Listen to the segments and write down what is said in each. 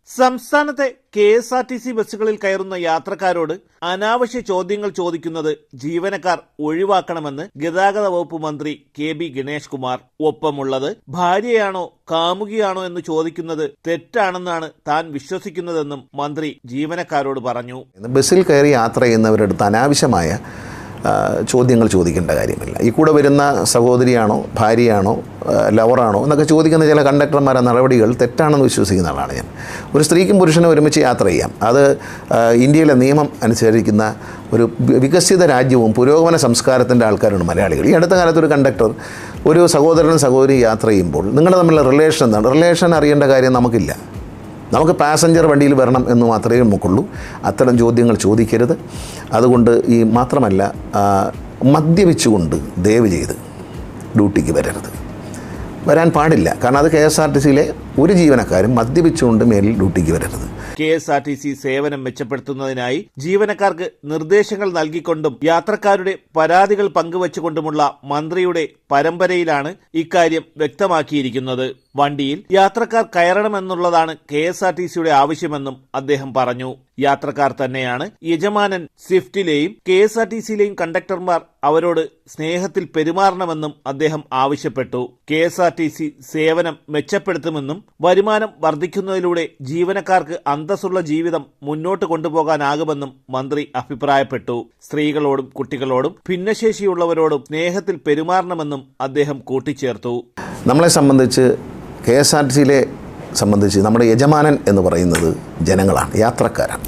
സംസ്ഥാനത്തെ KSRTC ബസ്സുകളിൽ കയറുന്ന യാത്രക്കാരോട് അനാവശ്യ ചോദ്യങ്ങൾ ചോദിക്കുന്നത് ജീവനക്കാർ ഒഴിവാക്കണമെന്ന് ഗതാഗത വകുപ്പ് മന്ത്രി KB ഗണേഷ് കുമാർ. ഒപ്പമുള്ളത് ഭാര്യയാണോ കാമുകിയാണോ എന്ന് ചോദിക്കുന്നത് തെറ്റാണെന്നാണ് താൻ വിശ്വസിക്കുന്നതെന്നും മന്ത്രി ജീവനക്കാരോട് പറഞ്ഞു. ബസ്സിൽ കയറി യാത്ര ചെയ്യുന്നവരടുത്ത് അനാവശ്യമായ ചോദ്യങ്ങൾ ചോദിക്കേണ്ട കാര്യമില്ല. ഈ കൂടെ വരുന്ന സഹോദരിയാണോ ഭാര്യയാണോ ലവറാണോ എന്നൊക്കെ ചോദിക്കുന്ന ചില കണ്ടക്ടർമാരുടെ നടപടികൾ തെറ്റാണെന്ന് വിശ്വസിക്കുന്ന ആളാണ് ഞാൻ. ഒരു സ്ത്രീക്കും പുരുഷനും ഒരുമിച്ച് യാത്ര ചെയ്യാം. അത് ഇന്ത്യയിലെ നിയമം അനുസരിക്കുന്ന ഒരു വികസിത രാജ്യവും പുരോഗമന സംസ്കാരത്തിൻ്റെ ആൾക്കാരാണ് മലയാളികൾ. ഈ അടുത്ത കാലത്ത് ഒരു കണ്ടക്ടർ ഒരു സഹോദരനും സഹോദരിയും യാത്ര ചെയ്യുമ്പോൾ നിങ്ങളുടെ തമ്മിലുള്ള റിലേഷൻ എന്താണ്? റിലേഷൻ അറിയേണ്ട കാര്യം നമുക്കില്ല. നമുക്ക് പാസഞ്ചർ വണ്ടിയിൽ വരണം എന്ന് മാത്രമേ നമുക്കുള്ളൂ. അത്തരം ചോദ്യങ്ങൾ ചോദിക്കരുത്. അതുകൊണ്ട് മാത്രമല്ല, മദ്യപിച്ചുകൊണ്ട് ദയവ് ചെയ്ത് ഡ്യൂട്ടിക്ക് വരാൻ പാടില്ല. കാരണം അത് KSRTCയിലെ ഒരു ജീവനക്കാരും മദ്യപിച്ചുകൊണ്ട് മേലിൽ ഡ്യൂട്ടിക്ക് വരരുത്. KSRTC സേവനം മെച്ചപ്പെടുത്തുന്നതിനായി ജീവനക്കാർക്ക് നിർദ്ദേശങ്ങൾ നൽകിക്കൊണ്ടും യാത്രക്കാരുടെ പരാതികൾ പങ്കുവച്ചുകൊണ്ടുമുള്ള മന്ത്രിയുടെ പരമ്പരയിലാണ് ഇക്കാര്യം വ്യക്തമാക്കിയിരിക്കുന്നത്. വണ്ടിയിൽ യാത്രക്കാർ കയറണമെന്നുള്ളതാണ് KSRTCയുടെ ആവശ്യമെന്നും അദ്ദേഹം പറഞ്ഞു. യാത്രക്കാർ തന്നെയാണ് യജമാനൻ. സ്വിഫ്റ്റിലെയും KSRTCയിലെയും കണ്ടക്ടർമാർ അവരോട് സ്നേഹത്തിൽ പെരുമാറണമെന്നും അദ്ദേഹം ആവശ്യപ്പെട്ടു. KSRTC സേവനം മെച്ചപ്പെടുത്തുമെന്നും വരുമാനം വർദ്ധിക്കുന്നതിലൂടെ ജീവനക്കാർക്ക് അന്തസ്സുള്ള ജീവിതം മുന്നോട്ട് കൊണ്ടുപോകാനാകുമെന്നും മന്ത്രി അഭിപ്രായപ്പെട്ടു. സ്ത്രീകളോടും കുട്ടികളോടും ഭിന്നശേഷിയുള്ളവരോടും സ്നേഹത്തിൽ പെരുമാറണമെന്നും അദ്ദേഹം കൂട്ടിച്ചേർത്തു. നമ്മളെ സംബന്ധിച്ച് KSRTCയിലെ സംബന്ധിച്ച് നമ്മുടെ യജമാനൻ എന്ന് പറയുന്നത് ജനങ്ങളാണ്, യാത്രക്കാരാണ്.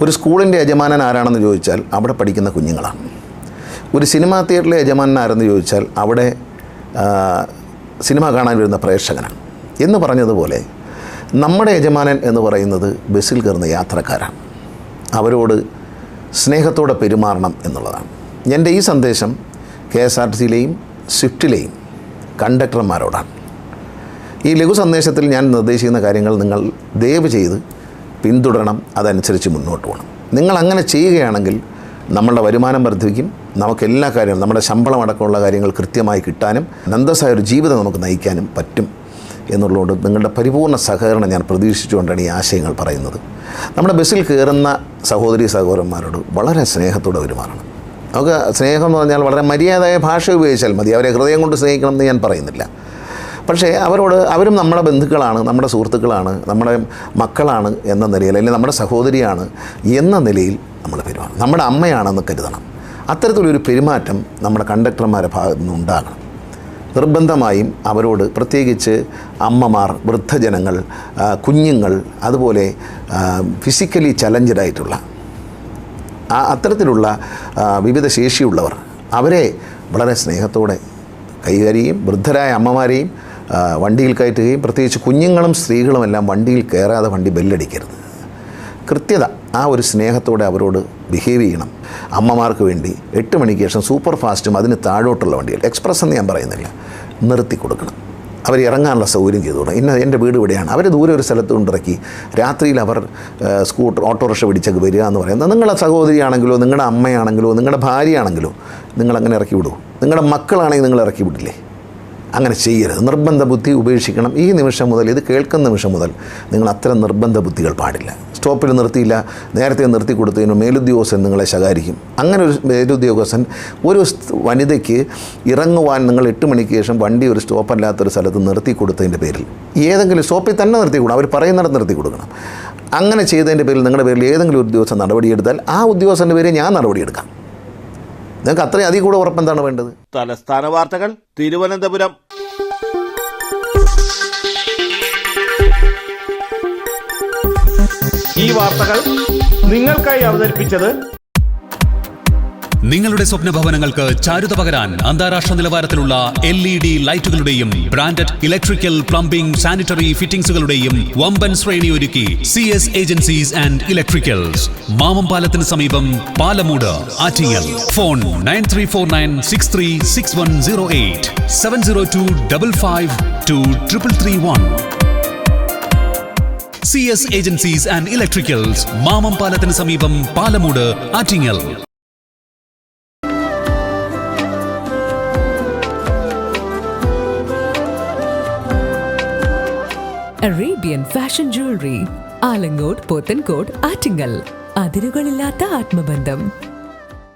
ഒരു സ്കൂളിൻ്റെ യജമാനൻ ആരാണെന്ന് ചോദിച്ചാൽ അവിടെ പഠിക്കുന്ന കുഞ്ഞുങ്ങളാണ്. ഒരു സിനിമാ തിയേറ്ററിലെ യജമാനൻ ആരെന്ന് ചോദിച്ചാൽ അവിടെ സിനിമ കാണാൻ വരുന്ന പ്രേക്ഷകനാണ്. എന്ന് പറഞ്ഞതുപോലെ നമ്മുടെ യജമാനൻ എന്ന് പറയുന്നത് ബസ്സിൽ കയറുന്ന യാത്രക്കാരാണ്. അവരോട് സ്നേഹത്തോടെ പെരുമാറണം എന്നുള്ളതാണ്. എൻ്റെ ഈ സന്ദേശം KSRTCയിലെയും സ്വിഫ്റ്റിലെയും കണ്ടക്ടർമാരോടാണ്. ഈ ലഘു സന്ദേശത്തിൽ ഞാൻ നിർദ്ദേശിക്കുന്ന കാര്യങ്ങൾ നിങ്ങൾ ദയവ് ചെയ്ത് പിന്തുടരണം. അതനുസരിച്ച് മുന്നോട്ട് പോകണം. നിങ്ങൾ അങ്ങനെ ചെയ്യുകയാണെങ്കിൽ നമ്മളുടെ വരുമാനം വർദ്ധിക്കും. നമുക്ക് എല്ലാ കാര്യങ്ങളും, നമ്മുടെ ശമ്പളം അടക്കമുള്ള കാര്യങ്ങൾ കൃത്യമായി കിട്ടാനും അന്തസ്സായൊരു ജീവിതം നമുക്ക് നയിക്കാനും പറ്റും എന്നുള്ളതുകൊണ്ട് നിങ്ങളുടെ പരിപൂർണ്ണ സഹകരണം ഞാൻ പ്രതീക്ഷിച്ചുകൊണ്ടാണ് ഈ ആശയങ്ങൾ പറയുന്നത്. നമ്മുടെ ബസ്സിൽ കയറുന്ന സഹോദരി സഹോദരന്മാരോട് വളരെ സ്നേഹത്തോടെ പെരുമാറണം. നമുക്ക് സ്നേഹം എന്ന് പറഞ്ഞാൽ വളരെ മര്യാദയായ ഭാഷ ഉപയോഗിച്ചാൽ മതി. അവരെ ഹൃദയം കൊണ്ട് സ്നേഹിക്കണം എന്ന് ഞാൻ പറയുന്നില്ല. പക്ഷേ അവരും നമ്മുടെ ബന്ധുക്കളാണ്, നമ്മുടെ സുഹൃത്തുക്കളാണ്, നമ്മുടെ മക്കളാണ് എന്ന നിലയിൽ, അല്ലെങ്കിൽ നമ്മുടെ സഹോദരിയാണ് എന്ന നിലയിൽ നമ്മൾ പെരുമാറണം. നമ്മുടെ അമ്മയാണെന്ന് കരുതണം. അത്തരത്തിലൊരു പെരുമാറ്റം നമ്മുടെ കണ്ടക്ടർമാരുടെ ഭാഗത്തു നിന്ന് ഉണ്ടാകണം. നിർബന്ധമായും അവരോട്, പ്രത്യേകിച്ച് അമ്മമാർ, വൃദ്ധജനങ്ങൾ, കുഞ്ഞുങ്ങൾ, അതുപോലെ ഫിസിക്കലി ചലഞ്ചഡായിട്ടുള്ള അത്തരത്തിലുള്ള വിവിധ ശേഷിയുള്ളവർ, അവരെ വളരെ സ്നേഹത്തോടെ കൈകാര്യം, വൃദ്ധരായ അമ്മമാരെയും വണ്ടിയിൽ കയറ്റുകയും, പ്രത്യേകിച്ച് കുഞ്ഞുങ്ങളും സ്ത്രീകളുമെല്ലാം വണ്ടിയിൽ കയറാതെ വണ്ടി ബെല്ലടിക്കരുത്. കൃത്യത, ആ ഒരു സ്നേഹത്തോടെ അവരോട് ബിഹേവ് ചെയ്യണം. അമ്മമാർക്ക് വേണ്ടി 8 മണിക്ക് ശേഷം സൂപ്പർ ഫാസ്റ്റും അതിന് താഴോട്ടുള്ള വണ്ടികൾ, എക്സ്പ്രസ് എന്ന് ഞാൻ പറയുന്നില്ല, നിർത്തി കൊടുക്കണം. അവർ ഇറങ്ങാനുള്ള സൗകര്യം ചെയ്തു കൊടുക്കണം. എൻ്റെ വീട് ഇവിടെയാണ്. അവർ ദൂരെ ഒരു സ്ഥലത്ത് കൊണ്ടിറക്കി രാത്രിയിൽ അവർ സ്കൂട്ടർ, ഓട്ടോറിക്ഷ പിടിച്ചൊക്കെ വരിക എന്ന് പറയുന്നത്, നിങ്ങളുടെ സഹോദരിയാണെങ്കിലോ നിങ്ങളുടെ അമ്മയാണെങ്കിലോ നിങ്ങളുടെ ഭാര്യയാണെങ്കിലോ നിങ്ങളങ്ങനെ ഇറക്കി വിടുമോ? നിങ്ങളുടെ മക്കളാണെങ്കിൽ നിങ്ങൾ ഇറക്കി വിടില്ലേ? അങ്ങനെ ചെയ്യരുത്. നിർബന്ധ ബുദ്ധി ഉപേക്ഷിക്കണം. ഈ നിമിഷം മുതൽ, ഇത് കേൾക്കുന്ന നിമിഷം മുതൽ നിങ്ങൾ അത്തരം നിർബന്ധ ബുദ്ധികൾ പാടില്ല. സ്റ്റോപ്പിൽ നിർത്തിയില്ല, നേരത്തെ നിർത്തി കൊടുത്തതിന് മേലുദ്യോഗസ്ഥൻ നിങ്ങളെ ശകാരിക്കും. അങ്ങനെ ഒരു മേലുദ്യോഗസ്ഥൻ ഒരു വനിതയ്ക്ക് ഇറങ്ങുവാൻ നിങ്ങൾ 8 മണിക്ക് ശേഷം വണ്ടി ഒരു സ്റ്റോപ്പല്ലാത്തൊരു സ്ഥലത്ത് നിർത്തി കൊടുത്തതിൻ്റെ പേരിൽ, ഏതെങ്കിലും സ്റ്റോപ്പിൽ തന്നെ നിർത്തി കൊടുക്കണം, അവർ പറയുന്നിടത്ത് നിർത്തി കൊടുക്കണം. അങ്ങനെ ചെയ്തതിൻ്റെ പേരിൽ നിങ്ങളുടെ പേരിൽ ഏതെങ്കിലും ഒരു ഉദ്യോഗസ്ഥൻ നടപടിയെടുത്താൽ ആ ഉദ്യോഗസ്ഥൻ്റെ പേരിൽ ഞാൻ നടപടിയെടുക്കാം. നിങ്ങൾക്ക് അത്രയും അതിൽ കൂടെ ഉറപ്പെന്താണ് വേണ്ടത്? തലസ്ഥാന വാർത്തകൾ, തിരുവനന്തപുരം. ഈ വാർത്തകൾ നിങ്ങൾക്കായി അവതരിപ്പിച്ചത് നിങ്ങളുടെ സ്വപ്ന ഭവനങ്ങൾക്ക് ചാരുത പകരാൻ അന്താരാഷ്ട്ര നിലവാരത്തിലുള്ള LED ലൈറ്റുകളുടെയും ബ്രാൻഡഡ് ഇലക്ട്രിക്കൽ, പ്ലംബിംഗ്, സാനിറ്ററി ഫിറ്റിംഗ്സുകളുടെയും വമ്പൻ ശ്രേണി ഒരുക്കി CS ഏജൻസീസ് ആൻഡ് ഇലക്ട്രിക്കൽസ്, മാമംപാലത്തിന് സമീപം, Palamood, Attingal. Phone 9349636108 702552331. CS agencies and electricals, മാമംപാലത്തിന് സമീപം, Palamood, Attingal. Arabian fashion jewellery, Alangode, Pothencode, Attingal. അതിരുകളില്ലാത്ത ആത്മബന്ധം.